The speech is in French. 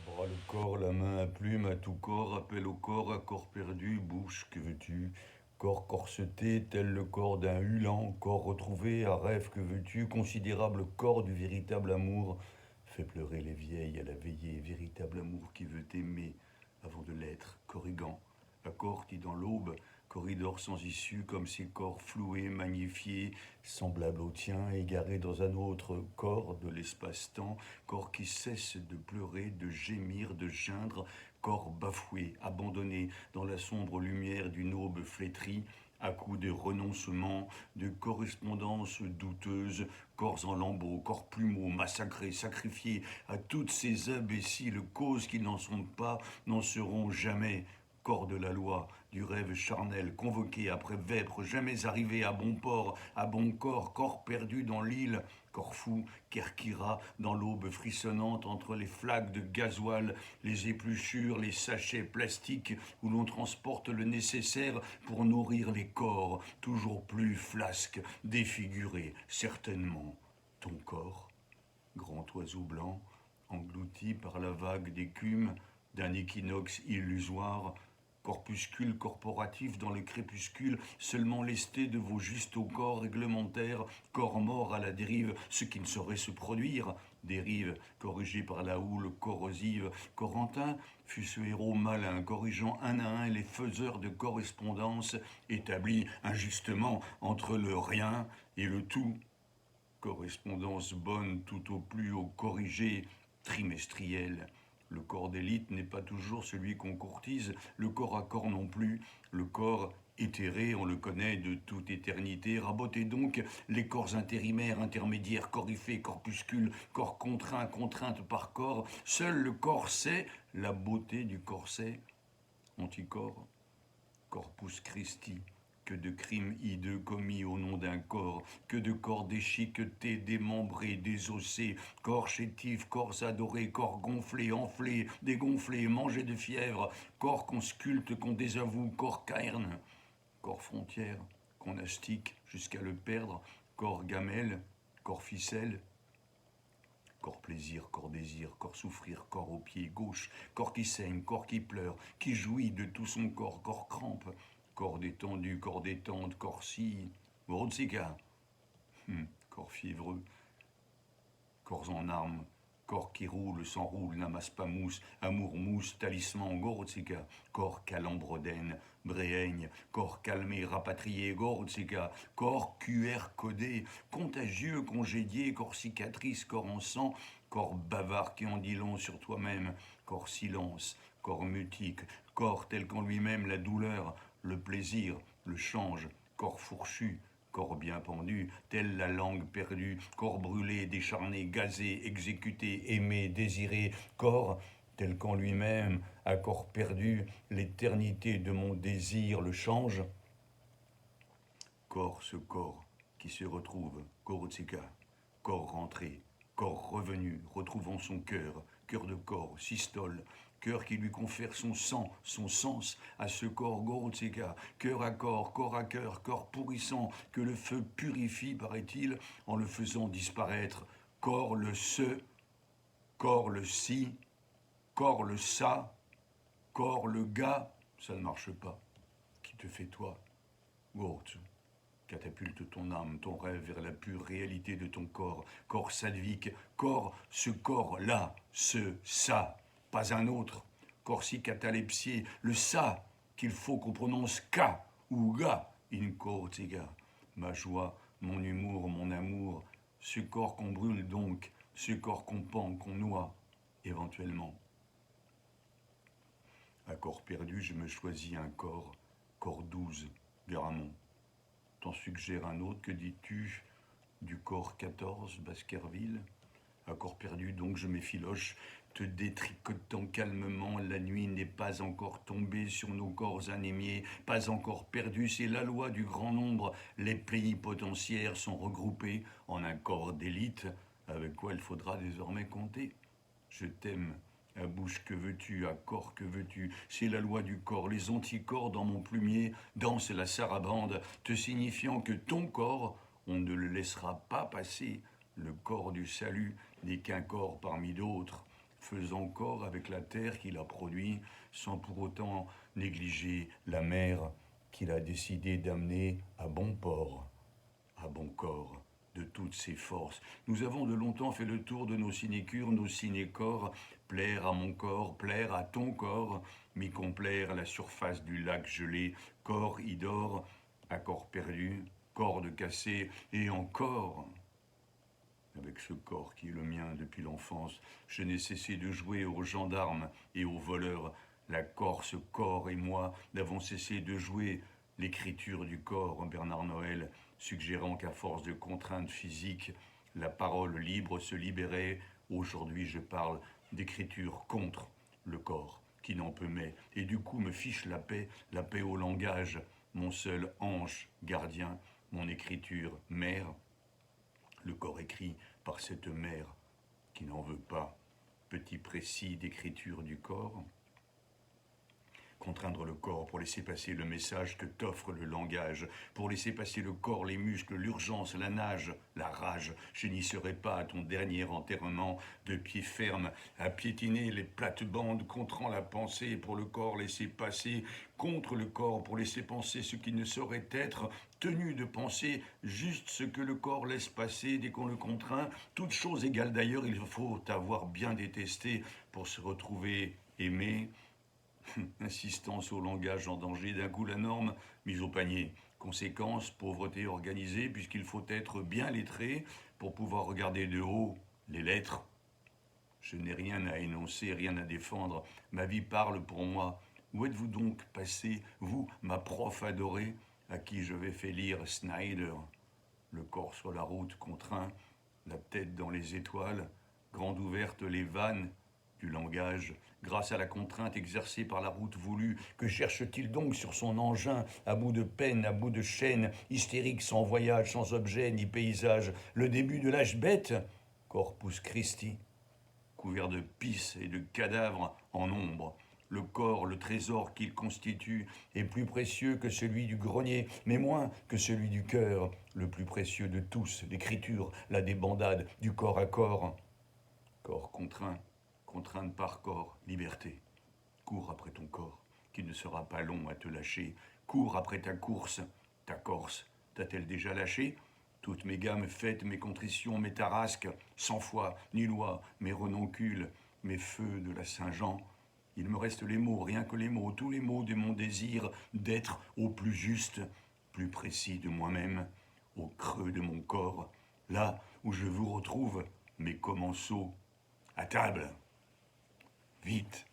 bras le corps, la main à plume, à tout corps, appel au corps, à corps perdu, bouche, que veux-tu? Corps corseté, tel le corps d'un hulan, corps retrouvé, à rêve, que veux-tu? Considérable corps du véritable amour, fait pleurer les vieilles à la veillée, véritable amour qui veut aimer avant de l'être, corrigant, accorti dans l'aube, corridor sans issue, comme ces corps floués, magnifiés, semblables au tien, égarés dans un autre corps de l'espace-temps, corps qui cesse de pleurer, de gémir, de geindre, corps bafoué, abandonné dans la sombre lumière d'une aube flétrie, à coups de renoncement, de correspondances douteuses, corps en lambeaux, corps plumeaux, massacrés, sacrifiés à toutes ces imbéciles causes qui n'en sont pas, n'en seront jamais. Corps de la loi, du rêve charnel, convoqué après vêpres, jamais arrivé à bon port, à bon corps, corps perdu dans l'île, corps fou, Kerkira, dans l'aube frissonnante entre les flaques de gasoil, les épluchures, les sachets plastiques où l'on transporte le nécessaire pour nourrir les corps, toujours plus flasques, défigurés, certainement. Ton corps, grand oiseau blanc, englouti par la vague d'écume d'un équinoxe illusoire, corpuscule corporatif dans le crépuscule, seulement lesté de vos justes au corps réglementaires, corps mort à la dérive, ce qui ne saurait se produire, dérive corrigée par la houle corrosive. Corentin fut ce héros malin, corrigeant un à un les faiseurs de correspondance, établis injustement entre le rien et le tout. Correspondance bonne tout au plus au corrigé trimestriel. Le corps d'élite n'est pas toujours celui qu'on courtise, le corps à corps non plus. Le corps éthéré, on le connaît de toute éternité. Rabotez donc les corps intérimaires, intermédiaires, corifés, corpuscules, corps contraints, contraintes par corps. Seul le corps sait la beauté du corset. Anticorps, Corpus Christi, que de crimes hideux commis au nom d'un corps, que de corps déchiquetés, démembrés, désossés, corps chétifs, corps adorés, corps gonflés, enflés, dégonflés, mangés de fièvre, corps qu'on sculpte, qu'on désavoue, corps caerne, corps frontière, qu'on astique jusqu'à le perdre, corps gamelle, corps ficelle, corps plaisir, corps désir, corps souffrir, corps au pied gauche, corps qui saigne, corps qui pleure, qui jouit de tout son corps, corps crampe, corps détendu, corps détente, corps scie, Worotsika, corps fiévreux, corps en armes, corps qui roule, s'enroule, n'amasse pas mousse, amour mousse, talisman, Gorotsika, corps calambrodène, bréhaigne, corps calmé, rapatrié, Gorotsika, corps QR codé, contagieux, congédié, corps cicatrice, corps en sang, corps bavard qui en dit long sur toi-même, corps silence, corps mutique, corps tel qu'en lui-même la douleur, le plaisir, le change, corps fourchu, corps bien pendu, telle la langue perdue, corps brûlé, décharné, gazé, exécuté, aimé, désiré, corps tel qu'en lui-même, à corps perdu, l'éternité de mon désir le change. Corps ce corps qui se retrouve, Korotsika, corps rentré, corps revenu, retrouvant son cœur, cœur de corps, systole, cœur qui lui confère son sang, son sens à ce corps Gorotseka, cœur à cœur, corps pourrissant que le feu purifie, paraît-il, en le faisant disparaître, corps le ce, corps le si, corps le ça, corps le gars, ça ne marche pas. Qui te fait toi, Gortz? Catapulte ton âme, ton rêve vers la pure réalité de ton corps, corps sadvique, corps, ce corps-là, ce ça, pas un autre, corps si catalepsié, le ça qu'il faut qu'on prononce ka ou ga, in cortiga, ma joie, mon humour, mon amour, ce corps qu'on brûle donc, ce corps qu'on pend, qu'on noie, éventuellement. À corps perdu, je me choisis un corps, corps 12, Garamond. T'en suggères un autre, que dis-tu du corps 14, Baskerville? À corps perdu, donc je m'effiloche, te détricotant calmement, la nuit n'est pas encore tombée sur nos corps anémiés, pas encore perdue, c'est la loi du grand nombre, les plénipotentiaires sont regroupés en un corps d'élite, avec quoi il faudra désormais compter. Je t'aime. À bouche que veux-tu, à corps que veux-tu, c'est la loi du corps. Les anticorps dans mon plumier dansent la sarabande, te signifiant que ton corps, on ne le laissera pas passer. Le corps du salut n'est qu'un corps parmi d'autres. faisant corps avec la terre qu'il a produit, sans pour autant négliger la mer qu'il a décidé d'amener à bon port, à bon corps, de toutes ses forces. Nous avons de longtemps fait le tour de nos sinécures, nos cinécors, plaire à mon corps, plaire à ton corps, m'y complaire à la surface du lac gelé, corps idore, à corps perdu, corde cassée, et encore. Avec ce corps qui est le mien depuis l'enfance, je n'ai cessé de jouer aux gendarmes et aux voleurs. La Corse, corps et moi n'avons cessé de jouer l'écriture du corps, Bernard Noël, suggérant qu'à force de contraintes physiques, la parole libre se libérait. Aujourd'hui, je parle d'écriture contre le corps, qui n'en peut mais, et du coup me fiche la paix au langage, mon seul ange gardien, mon écriture mère, le corps écrit par cette mère qui n'en veut pas. Petit précis d'écriture du corps. Contraindre le corps pour laisser passer le message que t'offre le langage, pour laisser passer le corps, les muscles, l'urgence, la nage, la rage. Je n'y serai pas à ton dernier enterrement, de pied ferme, à piétiner les plates-bandes, contrant la pensée pour le corps laisser passer, contre le corps pour laisser penser ce qui ne saurait être, tenu de penser juste ce que le corps laisse passer dès qu'on le contraint. Toute chose égale d'ailleurs, il faut avoir bien détesté pour se retrouver aimé. Insistance au langage en danger, d'un coup la norme mise au panier. Conséquence, pauvreté organisée, puisqu'il faut être bien lettré pour pouvoir regarder de haut les lettres. Je n'ai rien à énoncer, rien à défendre. Ma vie parle pour moi. Où êtes-vous donc passé, vous, ma prof adorée, à qui j'avais fait lire Snyder? Le corps sur la route contraint, la tête dans les étoiles, grande ouverte les vannes du langage, grâce à la contrainte exercée par la route voulue. Que cherche-t-il donc sur son engin, à bout de peine, à bout de chaîne, hystérique, sans voyage, sans objet ni paysage? Le début de l'âge bête, Corpus Christi, couvert de pisse et de cadavres en ombre. Le corps, le trésor qu'il constitue, est plus précieux que celui du grenier, mais moins que celui du cœur. Le plus précieux de tous, l'écriture, la débandade, du corps à corps. Corps contraint, contrainte par corps, liberté. Cours après ton corps, qui ne sera pas long à te lâcher. Cours après ta course, ta Corse. T'a-t-elle déjà lâché? Toutes mes gammes faites, mes contritions, mes tarasques, sans foi ni loi, mes renoncules, mes feux de la Saint-Jean. Il me reste les mots, rien que les mots, tous les mots de mon désir d'être au plus juste, plus précis de moi-même, au creux de mon corps, là où je vous retrouve, mes commensaux. À table, vite.